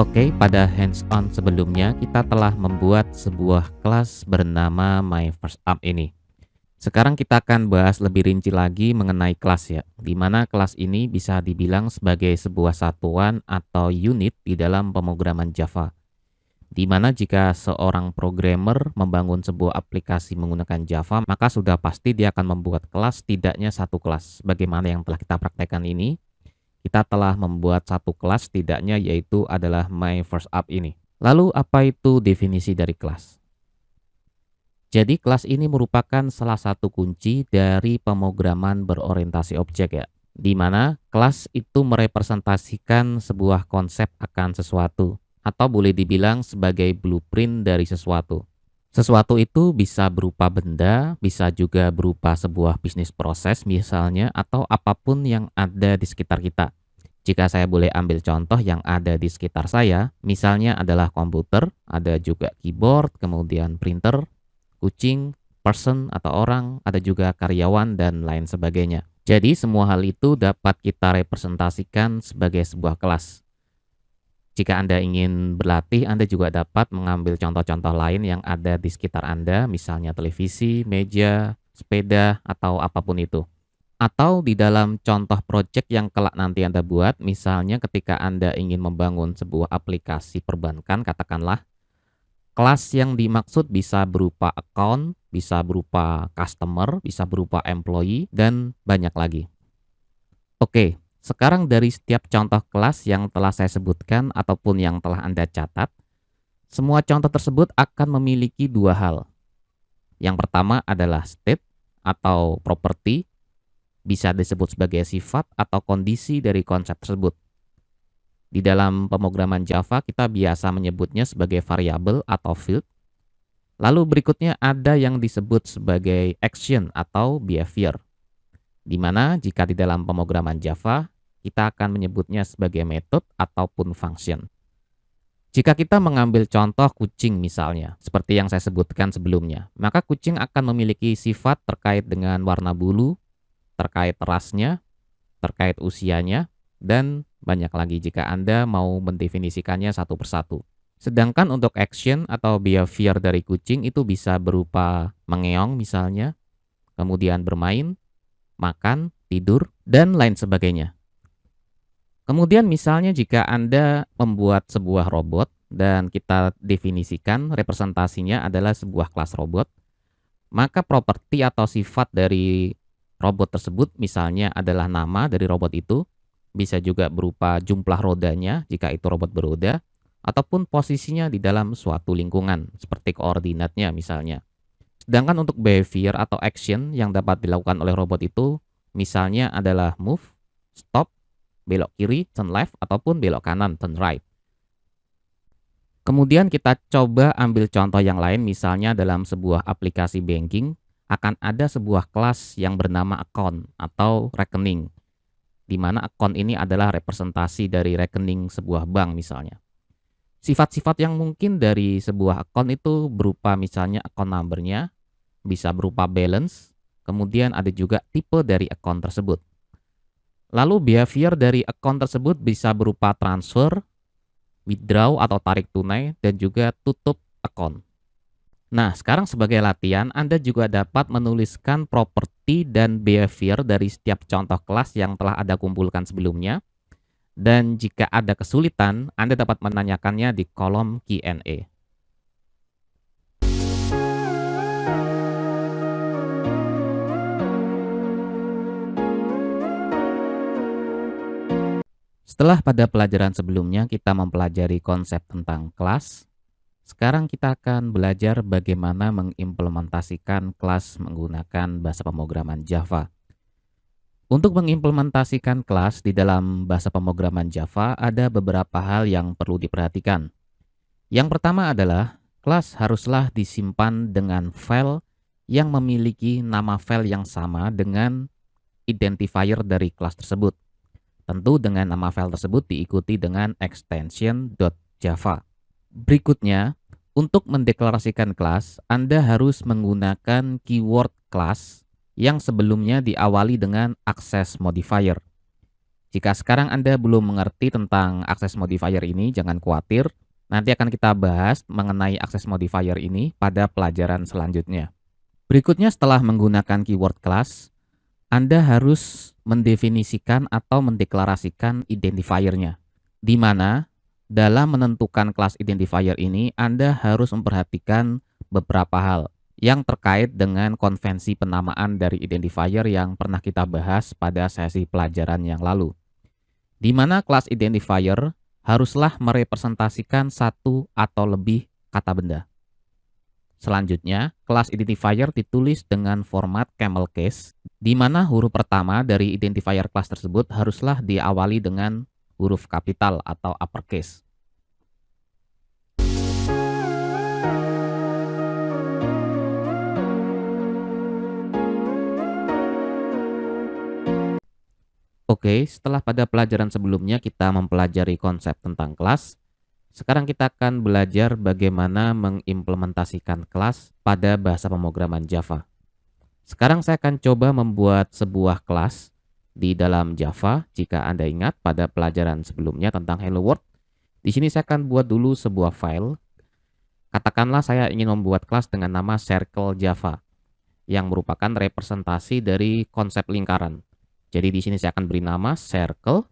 Oke, pada hands-on sebelumnya kita telah membuat sebuah kelas bernama My1stApp ini. Sekarang kita akan bahas lebih rinci lagi mengenai kelas ya, di mana kelas ini bisa dibilang sebagai sebuah satuan atau unit di dalam pemrograman Java. Di mana jika seorang programmer membangun sebuah aplikasi menggunakan Java, maka sudah pasti dia akan membuat kelas setidaknya satu kelas. Bagaimana yang telah kita praktekkan ini, kita telah membuat satu kelas setidaknya yaitu adalah My1stApp ini. Lalu apa itu definisi dari kelas? Jadi kelas ini merupakan salah satu kunci dari pemrograman berorientasi objek ya. Di mana kelas itu merepresentasikan sebuah konsep akan sesuatu atau boleh dibilang sebagai blueprint dari sesuatu. Sesuatu itu bisa berupa benda, bisa juga berupa sebuah bisnis proses misalnya atau apapun yang ada di sekitar kita. Jika saya boleh ambil contoh yang ada di sekitar saya, misalnya adalah komputer, ada juga keyboard, kemudian printer, kucing, person atau orang, ada juga karyawan dan lain sebagainya. Jadi semua hal itu dapat kita representasikan sebagai sebuah kelas. Jika Anda ingin berlatih, Anda juga dapat mengambil contoh-contoh lain yang ada di sekitar Anda, misalnya televisi, meja, sepeda, atau apapun itu. Atau di dalam contoh project yang kelak nanti Anda buat, misalnya ketika Anda ingin membangun sebuah aplikasi perbankan, katakanlah, kelas yang dimaksud bisa berupa account, bisa berupa customer, bisa berupa employee, dan banyak lagi. Oke, sekarang dari setiap contoh kelas yang telah saya sebutkan ataupun yang telah Anda catat, semua contoh tersebut akan memiliki dua hal. Yang pertama adalah state atau property, bisa disebut sebagai sifat atau kondisi dari konsep tersebut. Di dalam pemrograman Java kita biasa menyebutnya sebagai variabel atau field. Lalu berikutnya ada yang disebut sebagai action atau behavior. Di mana jika di dalam pemrograman Java kita akan menyebutnya sebagai method ataupun function. Jika kita mengambil contoh kucing misalnya, seperti yang saya sebutkan sebelumnya, maka kucing akan memiliki sifat terkait dengan warna bulu, terkait rasnya, terkait usianya, dan banyak lagi jika Anda mau mendefinisikannya satu persatu. Sedangkan untuk action atau behavior dari kucing itu bisa berupa mengeong misalnya, kemudian bermain, makan, tidur, dan lain sebagainya. Kemudian misalnya jika Anda membuat sebuah robot dan kita definisikan representasinya adalah sebuah kelas robot, maka properti atau sifat dari robot tersebut misalnya adalah nama dari robot itu, bisa juga berupa jumlah rodanya jika itu robot beroda, ataupun posisinya di dalam suatu lingkungan, seperti koordinatnya misalnya. Sedangkan untuk behavior atau action yang dapat dilakukan oleh robot itu, misalnya adalah move, stop, belok kiri, turn left, ataupun belok kanan, turn right. Kemudian kita coba ambil contoh yang lain, misalnya dalam sebuah aplikasi banking, akan ada sebuah kelas yang bernama account atau rekening, di mana account ini adalah representasi dari rekening sebuah bank misalnya. Sifat-sifat yang mungkin dari sebuah account itu berupa misalnya account number-nya, bisa berupa balance, kemudian ada juga tipe dari account tersebut. Lalu behavior dari account tersebut bisa berupa transfer, withdraw atau tarik tunai, dan juga tutup account. Nah, sekarang sebagai latihan, Anda juga dapat menuliskan properti dan behavior dari setiap contoh kelas yang telah Anda kumpulkan sebelumnya. Dan jika ada kesulitan, Anda dapat menanyakannya di kolom Q&A. Setelah pada pelajaran sebelumnya kita mempelajari konsep tentang kelas, sekarang kita akan belajar bagaimana mengimplementasikan kelas menggunakan bahasa pemrograman Java. Untuk mengimplementasikan kelas di dalam bahasa pemrograman Java ada beberapa hal yang perlu diperhatikan. Yang pertama adalah kelas haruslah disimpan dengan file yang memiliki nama file yang sama dengan identifier dari kelas tersebut. Tentu dengan nama file tersebut diikuti dengan extension.java. Berikutnya, untuk mendeklarasikan kelas, Anda harus menggunakan keyword class yang sebelumnya diawali dengan access modifier. Jika sekarang Anda belum mengerti tentang access modifier ini, jangan khawatir. Nanti akan kita bahas mengenai access modifier ini pada pelajaran selanjutnya. Berikutnya setelah menggunakan keyword class, Anda harus mendefinisikan atau mendeklarasikan identifiernya. Di mana dalam menentukan kelas identifier ini, Anda harus memperhatikan beberapa hal yang terkait dengan konvensi penamaan dari identifier yang pernah kita bahas pada sesi pelajaran yang lalu. Di mana kelas identifier haruslah merepresentasikan satu atau lebih kata benda. Selanjutnya, kelas identifier ditulis dengan format camel case, di mana huruf pertama dari identifier kelas tersebut haruslah diawali dengan huruf kapital atau uppercase. Oke, setelah pada pelajaran sebelumnya kita mempelajari konsep tentang kelas, sekarang kita akan belajar bagaimana mengimplementasikan kelas pada bahasa pemrograman Java. Sekarang saya akan coba membuat sebuah kelas di dalam Java. Jika Anda ingat pada pelajaran sebelumnya tentang Hello World, di sini saya akan buat dulu sebuah file. Katakanlah saya ingin membuat kelas dengan nama Circle Java, yang merupakan representasi dari konsep lingkaran. Jadi di sini saya akan beri nama circle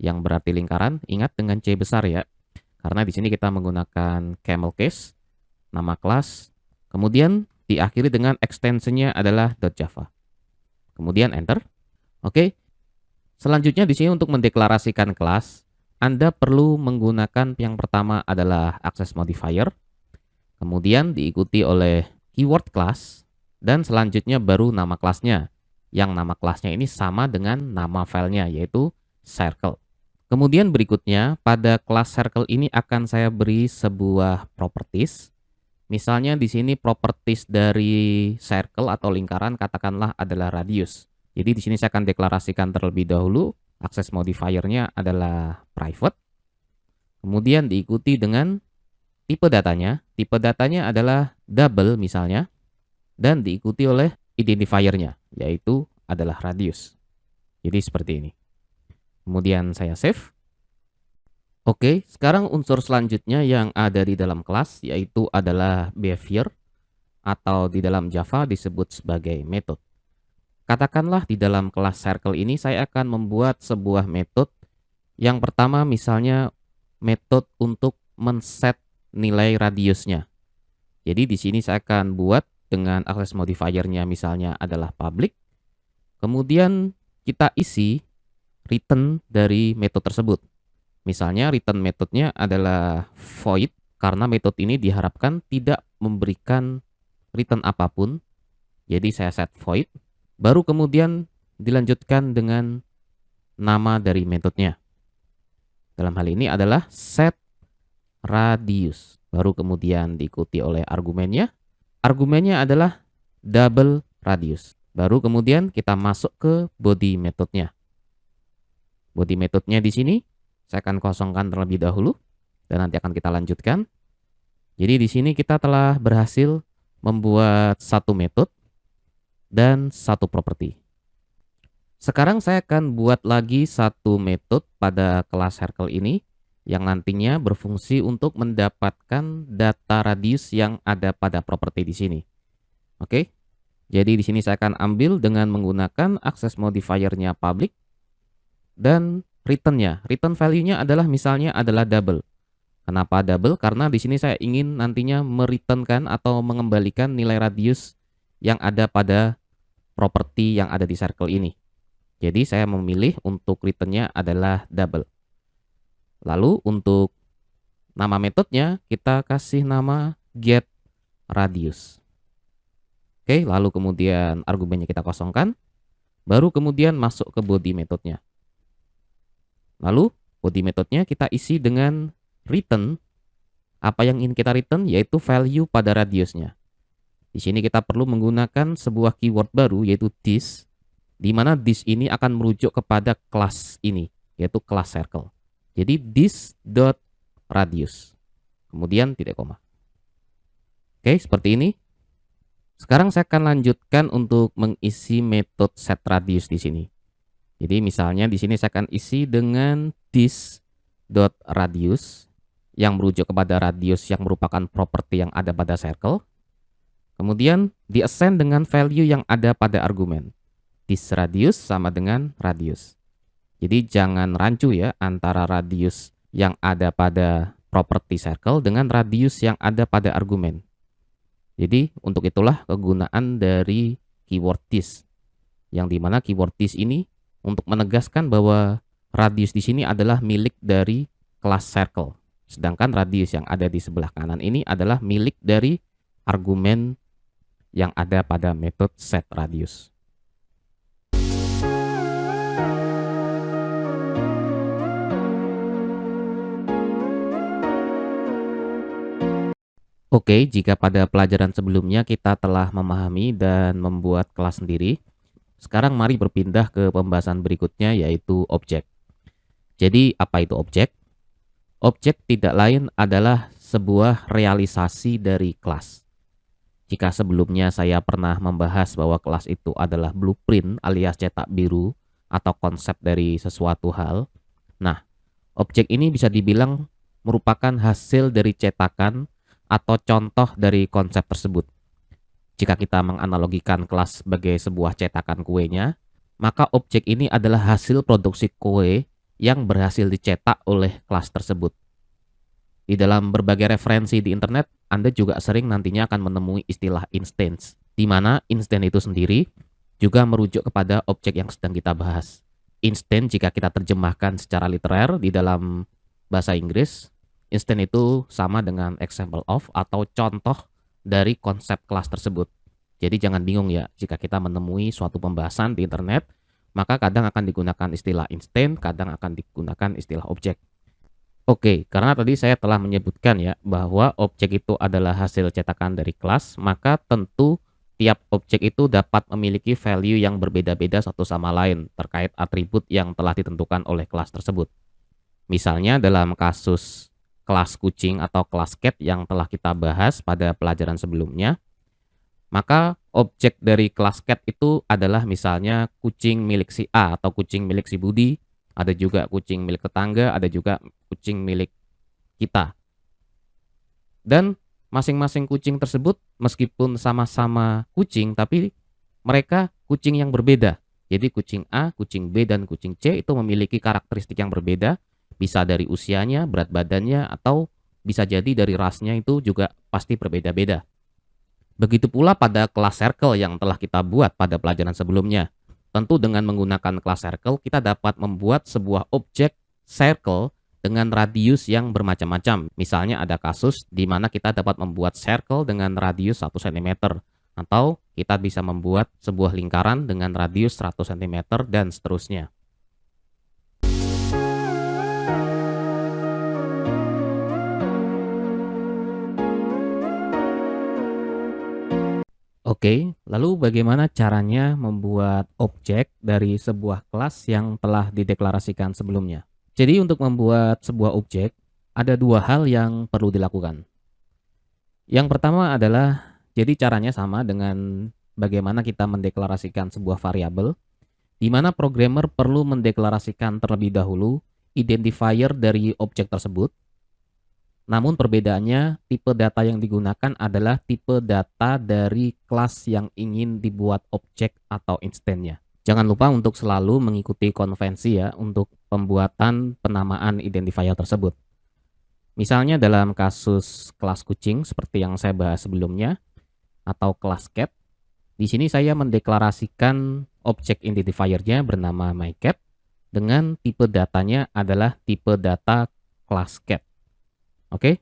yang berarti lingkaran, ingat dengan C besar ya. Karena di sini kita menggunakan camel case, nama kelas, kemudian diakhiri dengan ekstensinya adalah .java. Kemudian enter. Oke. Selanjutnya di sini untuk mendeklarasikan kelas, Anda perlu menggunakan yang pertama adalah access modifier, kemudian diikuti oleh keyword class, dan selanjutnya baru nama kelasnya. Yang nama kelasnya ini sama dengan nama filenya, yaitu circle. Kemudian berikutnya, pada kelas circle ini akan saya beri sebuah properties. Misalnya di sini properties dari circle atau lingkaran katakanlah adalah radius. Jadi di sini saya akan deklarasikan terlebih dahulu, access modifiernya adalah private. Kemudian diikuti dengan tipe datanya. Tipe datanya adalah double misalnya. Dan diikuti oleh identifiernya, yaitu adalah radius. Jadi seperti ini. Kemudian saya save. Oke, sekarang unsur selanjutnya yang ada di dalam kelas yaitu adalah behavior atau di dalam Java disebut sebagai method. Katakanlah di dalam kelas circle ini saya akan membuat sebuah method. Yang pertama misalnya method untuk men-set nilai radiusnya. Jadi di sini saya akan buat dengan access modifiernya misalnya adalah public. Kemudian kita isi return dari metode tersebut. Misalnya return metodenya adalah void karena metode ini diharapkan tidak memberikan return apapun. Jadi saya set void. Baru kemudian dilanjutkan dengan nama dari metodenya. Dalam hal ini adalah set radius. Baru kemudian diikuti oleh argumennya. Argumennya adalah double radius. Baru kemudian kita masuk ke body metodenya. Body metodenya di sini saya akan kosongkan terlebih dahulu dan nanti akan kita lanjutkan. Jadi di sini kita telah berhasil membuat satu metode dan satu properti. Sekarang saya akan buat lagi satu metode pada kelas circle ini yang nantinya berfungsi untuk mendapatkan data radius yang ada pada properti di sini. Oke. Jadi di sini saya akan ambil dengan menggunakan access modifiernya public dan returnnya. Return value-nya adalah misalnya adalah double. Kenapa double? Karena di sini saya ingin nantinya mereturnkan atau mengembalikan nilai radius yang ada pada properti yang ada di circle ini. Jadi saya memilih untuk returnnya adalah double. Lalu untuk nama metodenya kita kasih nama get radius. Oke, lalu kemudian argumennya kita kosongkan. Baru kemudian masuk ke body metodenya. Lalu body metodenya kita isi dengan return. Apa yang ingin kita return yaitu value pada radiusnya. Di sini kita perlu menggunakan sebuah keyword baru yaitu this. Di mana this ini akan merujuk kepada kelas ini yaitu kelas circle. Jadi this.radius. Kemudian titik koma. Oke, seperti ini. Sekarang saya akan lanjutkan untuk mengisi metode set radius di sini. Jadi misalnya di sini saya akan isi dengan this.radius yang merujuk kepada radius yang merupakan properti yang ada pada circle. Kemudian di-assign dengan value yang ada pada argumen. This radius sama dengan radius. Jadi jangan rancu ya antara radius yang ada pada properti circle dengan radius yang ada pada argumen. Jadi untuk itulah kegunaan dari keyword this. Yang dimana keyword this ini untuk menegaskan bahwa radius di sini adalah milik dari kelas circle. Sedangkan radius yang ada di sebelah kanan ini adalah milik dari argumen yang ada pada metode setRadius. Oke, jika pada pelajaran sebelumnya kita telah memahami dan membuat kelas sendiri, sekarang mari berpindah ke pembahasan berikutnya yaitu objek. Jadi apa itu objek? Objek tidak lain adalah sebuah realisasi dari kelas. Jika sebelumnya saya pernah membahas bahwa kelas itu adalah blueprint alias cetak biru atau konsep dari sesuatu hal, nah, objek ini bisa dibilang merupakan hasil dari cetakan atau contoh dari konsep tersebut. Jika kita menganalogikan kelas sebagai sebuah cetakan kuenya, maka objek ini adalah hasil produksi kue yang berhasil dicetak oleh kelas tersebut. Di dalam berbagai referensi di internet, Anda juga sering nantinya akan menemui istilah instance, di mana instance itu sendiri juga merujuk kepada objek yang sedang kita bahas. Instance jika kita terjemahkan secara literer di dalam bahasa Inggris, instance itu sama dengan example of atau contoh dari konsep kelas tersebut. Jadi jangan bingung ya, jika kita menemui suatu pembahasan di internet, maka kadang akan digunakan istilah instance, kadang akan digunakan istilah objek. Oke, karena tadi saya telah menyebutkan ya bahwa objek itu adalah hasil cetakan dari kelas, maka tentu tiap objek itu dapat memiliki value yang berbeda-beda satu sama lain terkait atribut yang telah ditentukan oleh kelas tersebut. Misalnya dalam kasus kelas kucing atau kelas cat yang telah kita bahas pada pelajaran sebelumnya, maka objek dari kelas cat itu adalah misalnya kucing milik si A atau kucing milik si Budi, ada juga kucing milik tetangga, ada juga kucing milik kita. Dan masing-masing kucing tersebut meskipun sama-sama kucing, tapi mereka kucing yang berbeda. Jadi kucing A, kucing B, dan kucing C itu memiliki karakteristik yang berbeda, bisa dari usianya, berat badannya, atau bisa jadi dari rasnya itu juga pasti berbeda-beda. Begitu pula pada kelas circle yang telah kita buat pada pelajaran sebelumnya. Tentu dengan menggunakan kelas circle, kita dapat membuat sebuah objek circle dengan radius yang bermacam-macam. Misalnya ada kasus di mana kita dapat membuat circle dengan radius 1 cm. Atau kita bisa membuat sebuah lingkaran dengan radius 100 cm dan seterusnya. Oke, lalu bagaimana caranya membuat objek dari sebuah kelas yang telah dideklarasikan sebelumnya? Jadi untuk membuat sebuah objek, ada dua hal yang perlu dilakukan. Yang pertama adalah, jadi caranya sama dengan bagaimana kita mendeklarasikan sebuah variabel, di mana programmer perlu mendeklarasikan terlebih dahulu identifier dari objek tersebut. Namun perbedaannya, tipe data yang digunakan adalah tipe data dari kelas yang ingin dibuat objek atau instance-nya. Jangan lupa untuk selalu mengikuti konvensi ya untuk pembuatan penamaan identifier tersebut. Misalnya dalam kasus kelas kucing seperti yang saya bahas sebelumnya, atau kelas cat, di sini saya mendeklarasikan objek identifiernya bernama myCat dengan tipe datanya adalah tipe data kelas cat. Oke,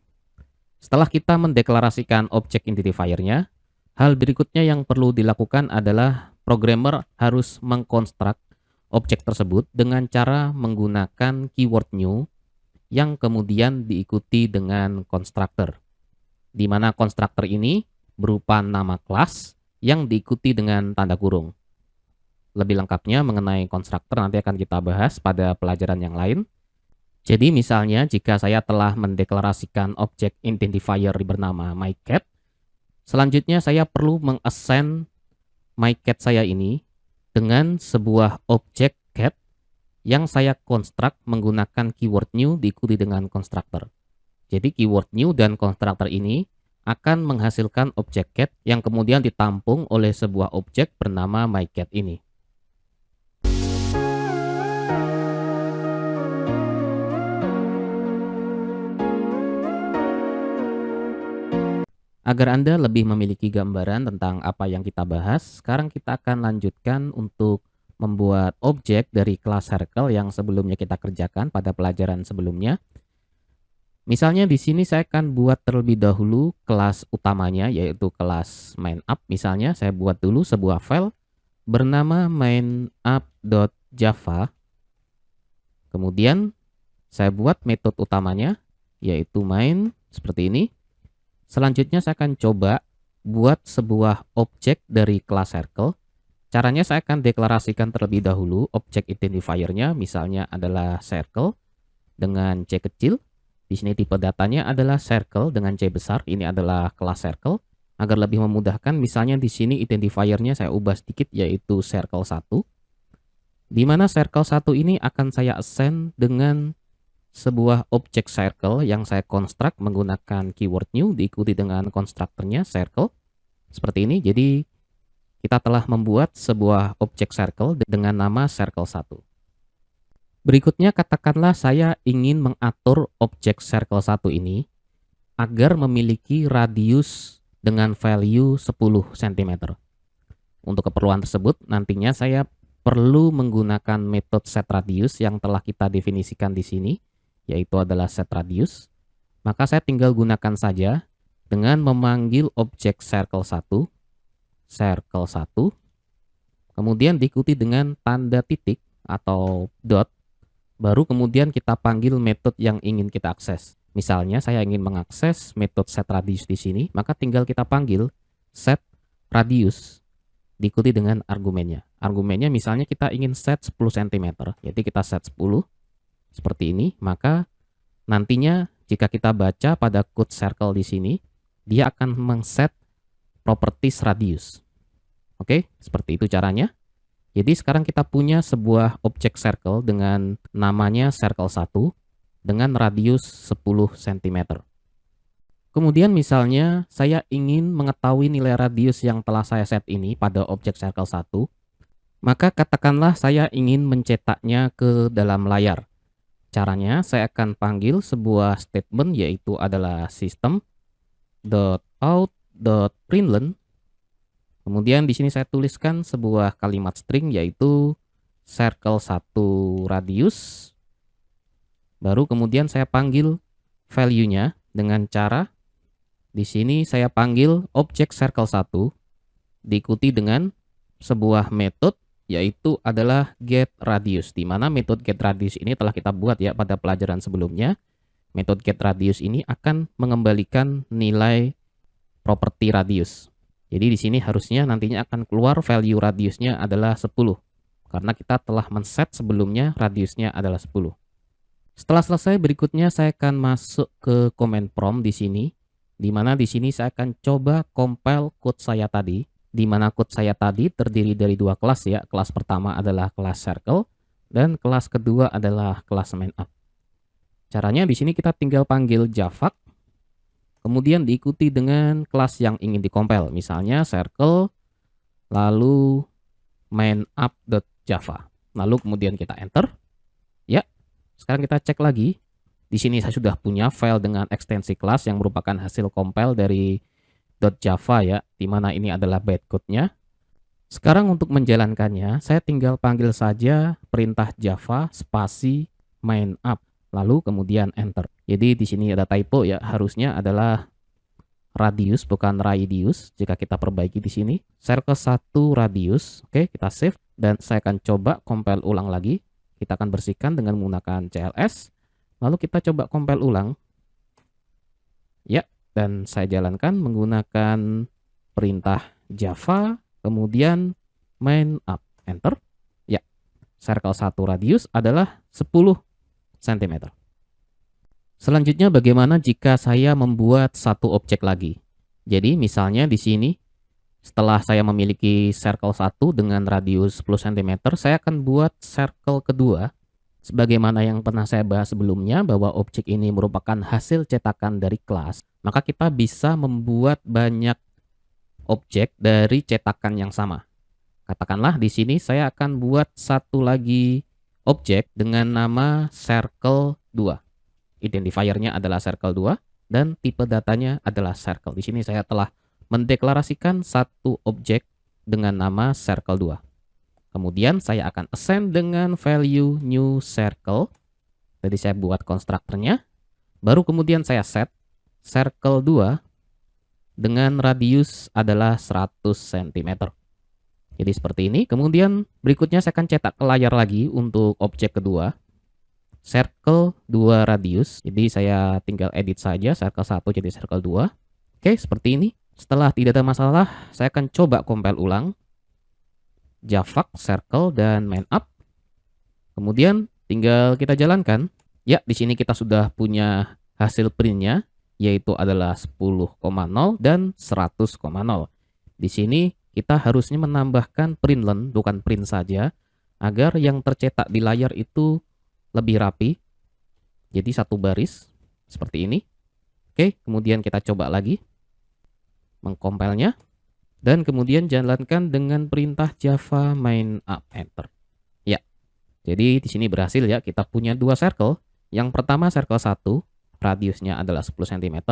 setelah kita mendeklarasikan objek identifiernya, hal berikutnya yang perlu dilakukan adalah programmer harus mengkonstruk objek tersebut dengan cara menggunakan keyword new yang kemudian diikuti dengan constructor, di mana constructor ini berupa nama kelas yang diikuti dengan tanda kurung. Lebih lengkapnya mengenai constructor nanti akan kita bahas pada pelajaran yang lain. Jadi misalnya jika saya telah mendeklarasikan objek identifier bernama myCat, selanjutnya saya perlu mengassign myCat saya ini dengan sebuah objek cat yang saya konstruk menggunakan keyword new diikuti dengan constructor. Jadi keyword new dan constructor ini akan menghasilkan objek get yang kemudian ditampung oleh sebuah objek bernama myGet ini. Agar Anda lebih memiliki gambaran tentang apa yang kita bahas, sekarang kita akan lanjutkan untuk membuat objek dari kelas circle yang sebelumnya kita kerjakan pada pelajaran sebelumnya. Misalnya di sini saya akan buat terlebih dahulu kelas utamanya, yaitu kelas mainup. Misalnya saya buat dulu sebuah file bernama mainup.java. Kemudian saya buat metode utamanya, yaitu main seperti ini. Selanjutnya saya akan coba buat sebuah objek dari kelas circle. Caranya saya akan deklarasikan terlebih dahulu objek identifiernya, misalnya adalah circle dengan C kecil. Di sini tipe datanya adalah circle dengan C besar. Ini adalah kelas circle. Agar lebih memudahkan, misalnya di sini identifiernya saya ubah sedikit, yaitu circle 1. Di mana circle 1 ini akan saya assign dengan sebuah objek circle yang saya konstruk menggunakan keyword new diikuti dengan konstruktornya circle seperti ini. Jadi kita telah membuat sebuah objek circle dengan nama circle 1. Berikutnya katakanlah saya ingin mengatur objek circle 1 ini agar memiliki radius dengan value 10 cm. Untuk keperluan tersebut nantinya saya perlu menggunakan metode setRadius yang telah kita definisikan di sini, yaitu adalah setRadius. Maka saya tinggal gunakan saja dengan memanggil objek circle 1, kemudian diikuti dengan tanda titik atau dot, baru kemudian kita panggil metode yang ingin kita akses. Misalnya saya ingin mengakses metode setRadius di sini, maka tinggal kita panggil setRadius diikuti dengan argumennya. Argumennya misalnya kita ingin set 10 cm, jadi kita set 10 seperti ini. Maka nantinya jika kita baca pada code circle di sini, dia akan mengset properties radius. Oke, seperti itu caranya. Jadi sekarang kita punya sebuah objek circle dengan namanya circle 1 dengan radius 10 cm. Kemudian misalnya saya ingin mengetahui nilai radius yang telah saya set ini pada objek circle 1, maka katakanlah saya ingin mencetaknya ke dalam layar. Caranya saya akan panggil sebuah statement, yaitu adalah system.out.println. Kemudian di sini saya tuliskan sebuah kalimat string, yaitu circle 1 radius. Baru kemudian saya panggil value-nya dengan cara di sini saya panggil objek circle 1 diikuti dengan sebuah metode, yaitu adalah getRadius, di mana metode getRadius ini telah kita buat ya pada pelajaran sebelumnya. Metode getRadius ini akan mengembalikan nilai properti radius. Jadi di sini harusnya nantinya akan keluar value radiusnya adalah 10, karena kita telah men-set sebelumnya radiusnya adalah 10. Setelah selesai, berikutnya saya akan masuk ke command prompt di sini, di mana di sini saya akan coba compile code saya tadi. Di mana code saya tadi terdiri dari dua kelas ya. Kelas pertama adalah kelas circle dan kelas kedua adalah kelas mainup. Caranya di sini kita tinggal panggil java, kemudian diikuti dengan kelas yang ingin dikompil. Misalnya circle, lalu mainup.java. Lalu kemudian kita enter. Ya, sekarang kita cek lagi. Di sini saya sudah punya file dengan ekstensi kelas yang merupakan hasil compile dari .java ya, dimana ini adalah bytecode-nya. Sekarang untuk menjalankannya, saya tinggal panggil saja perintah java spasi mainup, lalu kemudian enter. Jadi di sini ada typo ya, harusnya adalah radius bukan radius. Jika kita perbaiki di sini, circle 1 radius. Oke, kita save dan saya akan coba compile ulang lagi. Kita akan bersihkan dengan menggunakan CLS. Lalu kita coba compile ulang. Ya, dan saya jalankan menggunakan perintah java, kemudian mainup, enter. Ya, circle 1 radius adalah 10 cm. Selanjutnya bagaimana jika saya membuat satu objek lagi? Jadi misalnya di sini, setelah saya memiliki circle 1 dengan radius 10 cm, saya akan buat circle kedua Sebagaimana yang pernah saya bahas sebelumnya bahwa objek ini merupakan hasil cetakan dari kelas, maka kita bisa membuat banyak objek dari cetakan yang sama. Katakanlah di sini saya akan buat satu lagi objek dengan nama circle 2. Identifiernya adalah circle 2 dan tipe datanya adalah circle. Di sini saya telah mendeklarasikan satu objek dengan nama circle 2. Kemudian saya akan assign dengan value new circle. Jadi saya buat konstruktornya. Baru kemudian saya set circle 2 dengan radius adalah 100 cm. Jadi seperti ini. Kemudian berikutnya saya akan cetak ke layar lagi untuk objek kedua. Circle 2 radius. Jadi saya tinggal edit saja circle 1 jadi circle 2. Oke, seperti ini. Setelah tidak ada masalah, saya akan coba compile ulang. Javak, circle, dan main up. Kemudian tinggal kita jalankan. Ya, di sini kita sudah punya hasil printnya, yaitu adalah 10,0 dan 100,0. Di sini kita harusnya menambahkan println, bukan print saja, agar yang tercetak di layar itu lebih rapi. Jadi satu baris, seperti ini. Oke, kemudian kita coba lagi mengcompilenya. Dan kemudian jalankan dengan perintah Java main up enter. Ya, jadi di sini berhasil ya, kita punya dua circle. Yang pertama circle 1, radiusnya adalah 10 cm.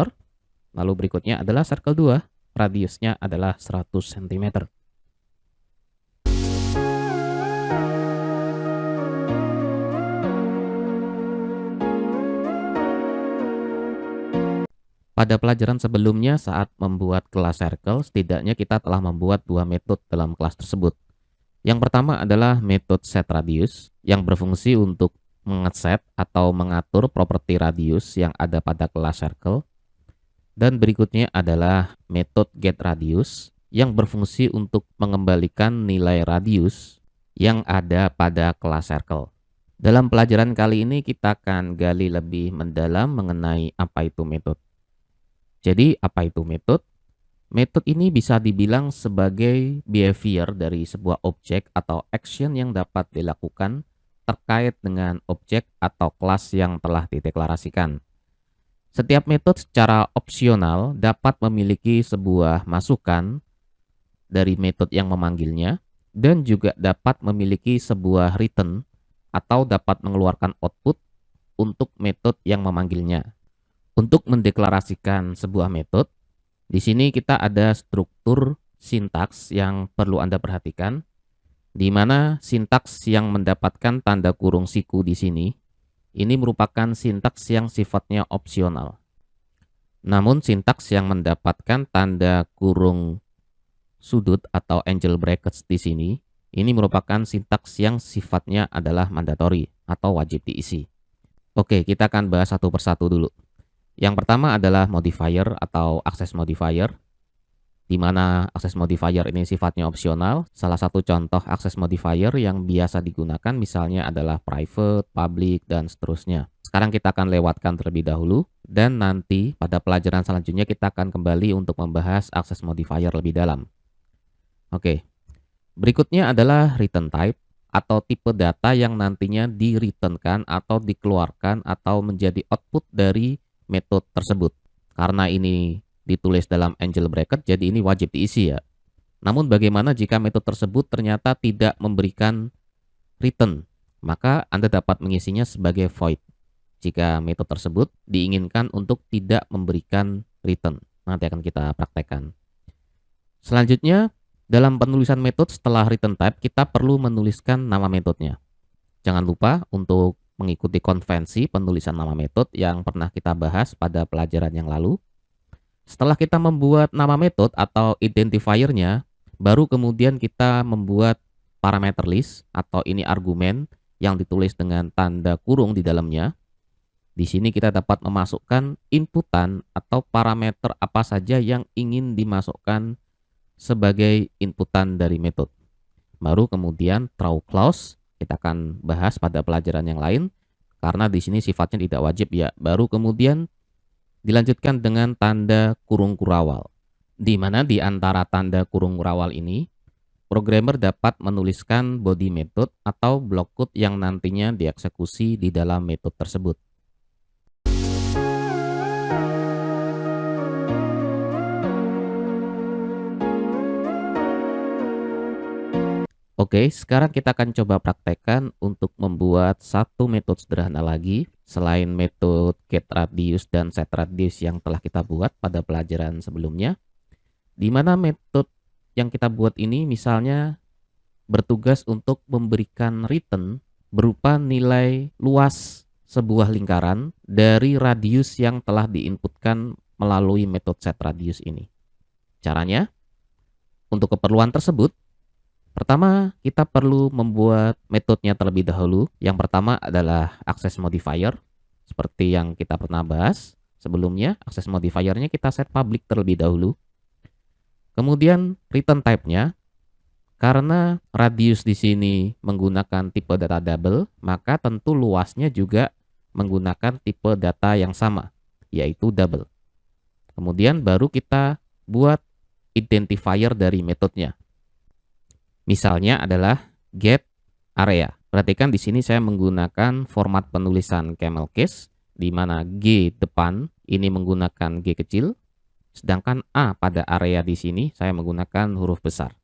Lalu berikutnya adalah circle 2, radiusnya adalah 100 cm. Pada pelajaran sebelumnya saat membuat kelas circle, setidaknya kita telah membuat dua metode dalam kelas tersebut. Yang pertama adalah metode setRadius yang berfungsi untuk mengeset atau mengatur properti radius yang ada pada kelas circle. Dan berikutnya adalah metode getRadius yang berfungsi untuk mengembalikan nilai radius yang ada pada kelas circle. Dalam pelajaran kali ini kita akan gali lebih mendalam mengenai apa itu metode. Jadi apa itu metode? Metode ini bisa dibilang sebagai behavior dari sebuah objek atau action yang dapat dilakukan terkait dengan objek atau kelas yang telah dideklarasikan. Setiap metode secara opsional dapat memiliki sebuah masukan dari metode yang memanggilnya dan juga dapat memiliki sebuah return atau dapat mengeluarkan output untuk metode yang memanggilnya. Untuk mendeklarasikan sebuah metode, di sini kita ada struktur sintaks yang perlu Anda perhatikan, di mana sintaks yang mendapatkan tanda kurung siku di sini, ini merupakan sintaks yang sifatnya opsional. Namun sintaks yang mendapatkan tanda kurung sudut atau angle brackets di sini, ini merupakan sintaks yang sifatnya adalah mandatory atau wajib diisi. Oke, kita akan bahas satu persatu dulu. Yang pertama adalah modifier atau access modifier, di mana access modifier ini sifatnya opsional. Salah satu contoh access modifier yang biasa digunakan misalnya adalah private, public, dan seterusnya. Sekarang kita akan lewatkan terlebih dahulu, dan nanti pada pelajaran selanjutnya kita akan kembali untuk membahas access modifier lebih dalam. Oke, berikutnya adalah return type atau tipe data yang nantinya di-returnkan atau dikeluarkan atau menjadi output dari metode tersebut. Karena ini ditulis dalam angle bracket, jadi ini wajib diisi ya. Namun bagaimana jika metode tersebut ternyata tidak memberikan return? Maka Anda dapat mengisinya sebagai void jika metode tersebut diinginkan untuk tidak memberikan return. Nanti akan kita praktekkan. Selanjutnya, dalam penulisan metode setelah return type, kita perlu menuliskan nama metodenya. Jangan lupa untuk mengikuti konvensi penulisan nama metode yang pernah kita bahas pada pelajaran yang lalu. Setelah kita membuat nama metode atau identifiernya, baru kemudian kita membuat parameter list atau ini argumen yang ditulis dengan tanda kurung di dalamnya. Di sini kita dapat memasukkan inputan atau parameter apa saja yang ingin dimasukkan sebagai inputan dari metode. Baru kemudian throw clause, kita akan bahas pada pelajaran yang lain karena di sini sifatnya tidak wajib ya. Baru kemudian dilanjutkan dengan tanda kurung kurawal, di mana di antara tanda kurung kurawal ini Programmer dapat menuliskan body method atau block code yang nantinya dieksekusi di dalam metode tersebut. Oke, sekarang kita akan coba praktekkan untuk membuat satu metode sederhana lagi selain metode getRadius dan setRadius yang telah kita buat pada pelajaran sebelumnya, di mana metode yang kita buat ini misalnya bertugas untuk memberikan return berupa nilai luas sebuah lingkaran dari radius yang telah diinputkan melalui metode setRadius ini. Caranya, untuk keperluan tersebut, pertama, kita perlu membuat metodenya terlebih dahulu. Yang pertama adalah access modifier. Seperti yang kita pernah bahas sebelumnya, access modifiernya kita set public terlebih dahulu. Kemudian return type-nya, karena radius di sini menggunakan tipe data double, maka tentu luasnya juga menggunakan tipe data yang sama, yaitu double. Kemudian baru kita buat identifier dari metodenya. Misalnya adalah get area. Perhatikan di sini saya menggunakan format penulisan camel case, di mana G depan ini menggunakan G kecil, sedangkan A pada area di sini saya menggunakan huruf besar.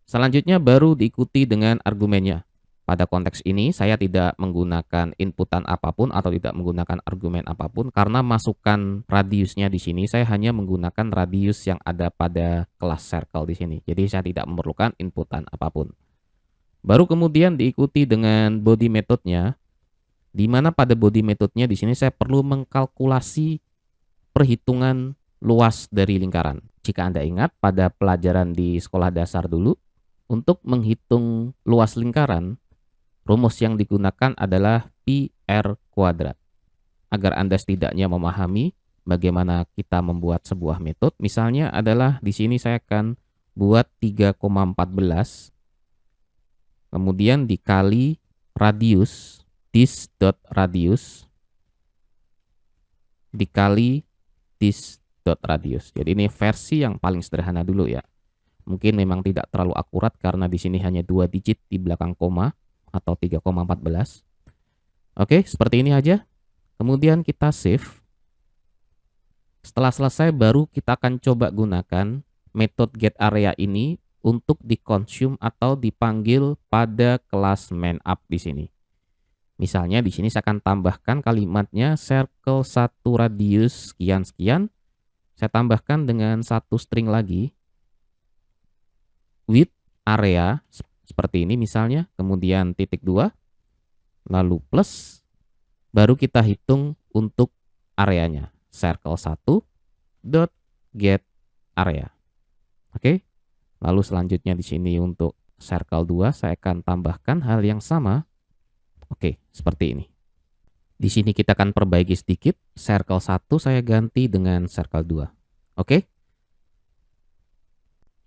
Selanjutnya baru diikuti dengan argumennya. Pada konteks ini saya tidak menggunakan inputan apapun atau tidak menggunakan argumen apapun karena masukan radiusnya di sini saya hanya menggunakan radius yang ada pada kelas circle di sini. Jadi saya tidak memerlukan inputan apapun. Baru kemudian diikuti dengan body methodnya, di mana pada body methodnya di sini saya perlu mengkalkulasi perhitungan luas dari lingkaran. Jika Anda ingat pada pelajaran di sekolah dasar dulu, untuk menghitung luas lingkaran, rumus yang digunakan adalah pi r kuadrat. Agar Anda setidaknya memahami bagaimana kita membuat sebuah metode, misalnya adalah di sini saya akan buat 3,14 kemudian dikali radius dis.radius dikali dis.radius. Jadi ini versi yang paling sederhana dulu ya. Mungkin memang tidak terlalu akurat karena di sini hanya 2 digit di belakang koma atau 3,14. Oke, seperti ini aja. Kemudian kita save. Setelah selesai baru kita akan coba gunakan metode getArea ini untuk diconsume atau dipanggil pada kelas mainUp di sini. Misalnya di sini saya akan tambahkan kalimatnya circle 1 radius sekian-sekian. Saya tambahkan dengan satu string lagi. Width area seperti ini misalnya, kemudian titik 2, lalu plus, baru kita hitung untuk areanya. Circle 1 dot get area. Oke. Lalu selanjutnya di sini untuk circle 2 saya akan tambahkan hal yang sama. Oke, seperti ini. Di sini kita akan perbaiki sedikit. Circle 1 saya ganti dengan circle 2. Oke.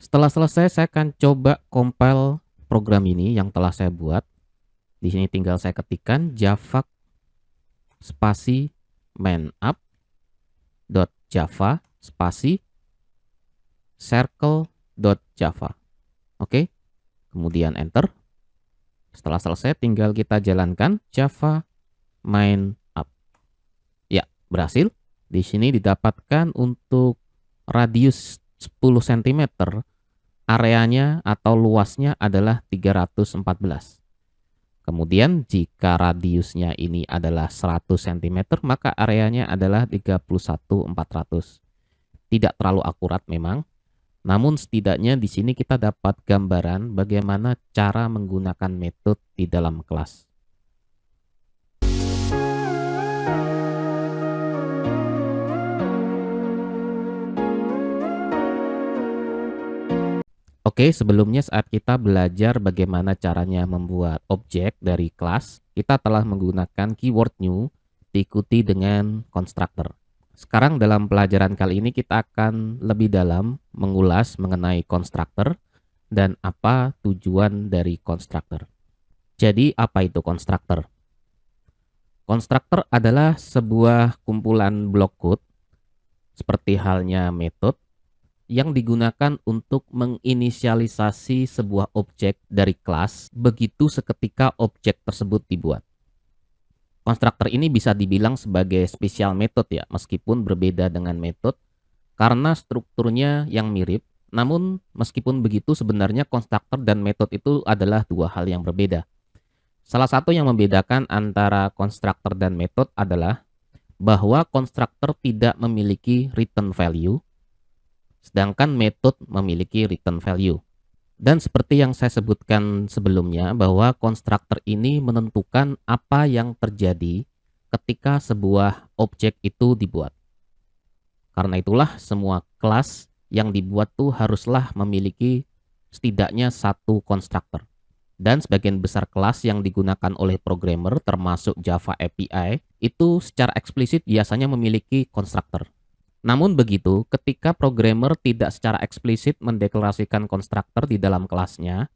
Setelah selesai saya akan coba compile program ini yang telah saya buat. Di sini tinggal saya ketikkan java spasi mainup.java spasi circle.java. Oke. Kemudian enter. Setelah selesai tinggal kita jalankan java mainup. Ya, berhasil. Di sini didapatkan untuk radius 10 cm. Areanya atau luasnya adalah 314. Kemudian jika radiusnya ini adalah 100 cm, maka areanya adalah 31.400. Tidak terlalu akurat memang, namun setidaknya di sini kita dapat gambaran bagaimana cara menggunakan metode di dalam kelas. Oke, sebelumnya saat kita belajar bagaimana caranya membuat objek dari kelas, kita telah menggunakan keyword new diikuti dengan constructor. Sekarang dalam pelajaran kali ini kita akan lebih dalam mengulas mengenai constructor dan apa tujuan dari constructor. Jadi apa itu constructor? Constructor adalah sebuah kumpulan blok code seperti halnya metode yang digunakan untuk menginisialisasi sebuah objek dari kelas begitu seketika objek tersebut dibuat. Konstruktor ini bisa dibilang sebagai special method ya, meskipun berbeda dengan method karena strukturnya yang mirip. Namun meskipun begitu sebenarnya konstruktor dan metode itu adalah dua hal yang berbeda. Salah satu yang membedakan antara konstruktor dan metode adalah bahwa konstruktor tidak memiliki return value, sedangkan metode memiliki return value. Dan seperti yang saya sebutkan sebelumnya bahwa konstruktor ini menentukan apa yang terjadi ketika sebuah objek itu dibuat. Karena itulah semua kelas yang dibuat tuh haruslah memiliki setidaknya satu konstruktor. Dan sebagian besar kelas yang digunakan oleh programmer termasuk Java API itu secara eksplisit biasanya memiliki konstruktor. Namun begitu, ketika programmer tidak secara eksplisit mendeklarasikan konstruktor di dalam kelasnya,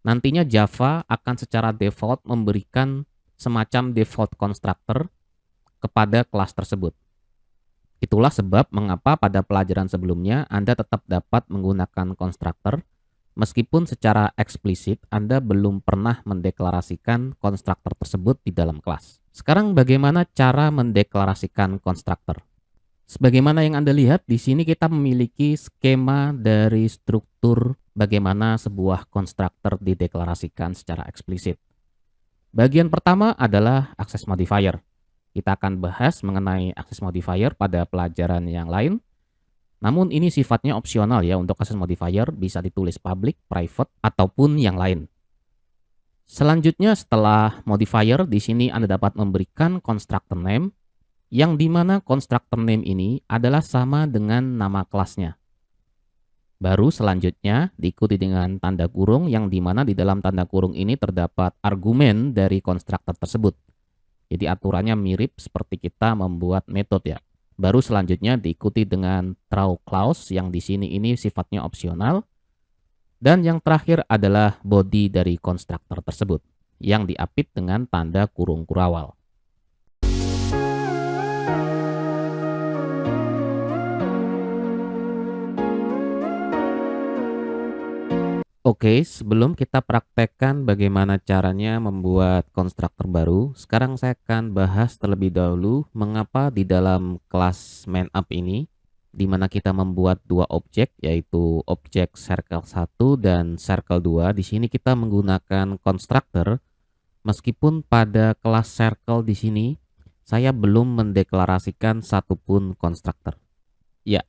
nantinya Java akan secara default memberikan semacam default konstruktor kepada kelas tersebut. Itulah sebab mengapa pada pelajaran sebelumnya Anda tetap dapat menggunakan konstruktor, meskipun secara eksplisit Anda belum pernah mendeklarasikan konstruktor tersebut di dalam kelas. Sekarang bagaimana cara mendeklarasikan konstruktor? Sebagaimana yang Anda lihat, di sini kita memiliki skema dari struktur bagaimana sebuah konstruktor dideklarasikan secara eksplisit. Bagian pertama adalah access modifier. Kita akan bahas mengenai access modifier pada pelajaran yang lain. Namun ini sifatnya opsional ya, untuk access modifier bisa ditulis public, private, ataupun yang lain. Selanjutnya setelah modifier, di sini Anda dapat memberikan constructor name, yang dimana constructor name ini adalah sama dengan nama kelasnya. Baru selanjutnya diikuti dengan tanda kurung yang dimana di dalam tanda kurung ini terdapat argumen dari konstruktor tersebut. Jadi aturannya mirip seperti kita membuat metode ya. Baru selanjutnya diikuti dengan throw clause yang di sini ini sifatnya opsional. Dan yang terakhir adalah body dari konstruktor tersebut yang diapit dengan tanda kurung kurawal. Oke, sebelum kita praktekkan bagaimana caranya membuat konstruktor baru, sekarang saya akan bahas terlebih dahulu mengapa di dalam kelas MainUp ini, di mana kita membuat dua objek, yaitu objek circle 1 dan circle 2. Di sini kita menggunakan konstruktor, meskipun pada kelas circle di sini saya belum mendeklarasikan satupun konstruktor. Ya,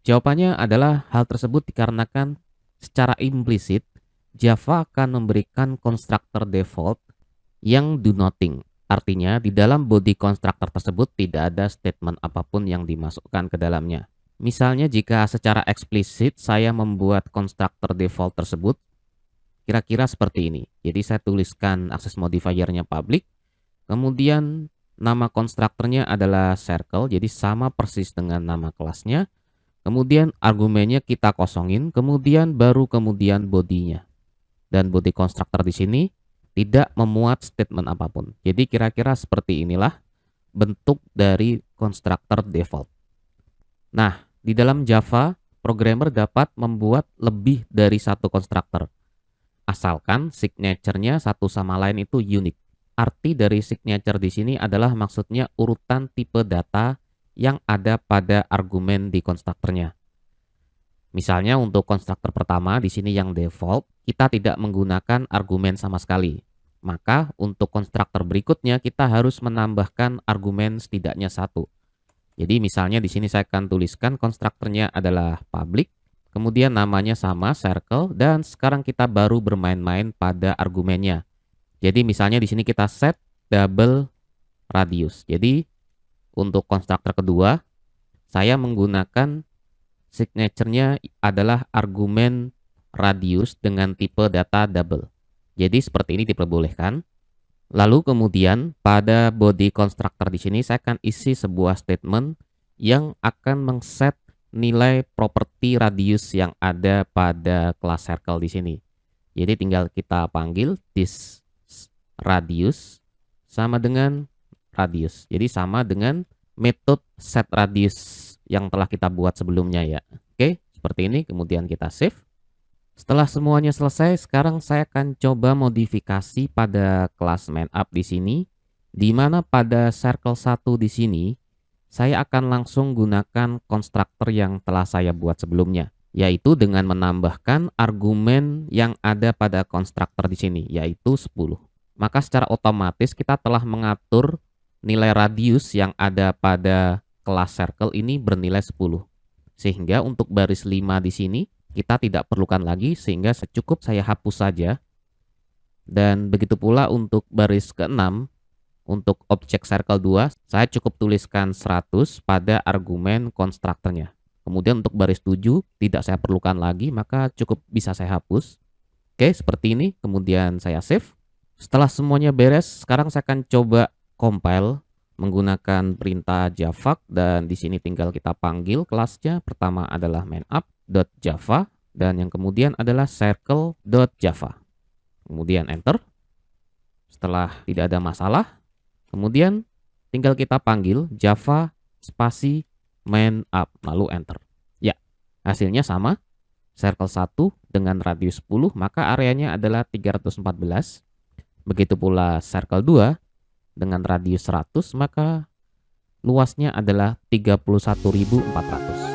jawabannya adalah hal tersebut dikarenakan secara implisit, Java akan memberikan konstruktor default yang do nothing. Artinya, di dalam body konstruktor tersebut tidak ada statement apapun yang dimasukkan ke dalamnya. Misalnya, jika secara eksplisit saya membuat konstruktor default tersebut, kira-kira seperti ini. Jadi, saya tuliskan access modifiernya public, kemudian nama konstruktornya adalah circle, jadi sama persis dengan nama kelasnya. Kemudian argumennya kita kosongin, kemudian bodinya. Dan body constructor di sini tidak memuat statement apapun. Jadi kira-kira seperti inilah bentuk dari constructor default. Nah, di dalam Java, programmer dapat membuat lebih dari satu konstruktor. Asalkan signature-nya satu sama lain itu unik. Arti dari signature di sini adalah maksudnya urutan tipe data yang ada pada argumen di konstruktornya. Misalnya untuk konstruktor pertama di sini yang default, kita tidak menggunakan argumen sama sekali. Maka untuk konstruktor berikutnya kita harus menambahkan argumen setidaknya satu. Jadi misalnya di sini saya akan tuliskan konstruktornya adalah public, kemudian namanya sama circle, dan sekarang kita baru bermain-main pada argumennya. Jadi misalnya di sini kita set double radius. Jadi untuk konstruktor kedua, saya menggunakan signature-nya adalah argumen radius dengan tipe data double. Jadi seperti ini diperbolehkan. Lalu kemudian pada body constructor di sini saya akan isi sebuah statement yang akan mengset nilai properti radius yang ada pada kelas circle di sini. Jadi tinggal kita panggil this radius sama dengan radius. Jadi sama dengan metode set radius yang telah kita buat sebelumnya ya. Oke, Seperti ini, kemudian kita save. Setelah semuanya selesai, sekarang saya akan coba modifikasi pada kelas main up di sini, di mana pada circle 1 di sini, saya akan langsung gunakan konstruktor yang telah saya buat sebelumnya, yaitu dengan menambahkan argumen yang ada pada konstruktor di sini, yaitu 10. Maka secara otomatis kita telah mengatur nilai radius yang ada pada kelas circle ini bernilai 10. Sehingga untuk baris 5 di sini, kita tidak perlukan lagi, sehingga cukup saya hapus saja. Dan begitu pula untuk baris ke-6, untuk objek circle 2, saya cukup tuliskan 100 pada argumen konstruktornya. Kemudian untuk baris 7, tidak saya perlukan lagi, maka cukup bisa saya hapus. Oke, seperti ini, kemudian saya save. Setelah semuanya beres, sekarang saya akan coba compile menggunakan perintah java, dan di sini tinggal kita panggil kelasnya. Pertama adalah mainup.java dan yang kemudian adalah circle.java. Kemudian enter. Setelah tidak ada masalah, kemudian tinggal kita panggil java spasi mainup lalu enter. Ya, hasilnya sama. Circle 1 dengan radius 10, maka areanya adalah 314. Begitu pula circle 2 dengan radius 100, maka luasnya adalah 31.400.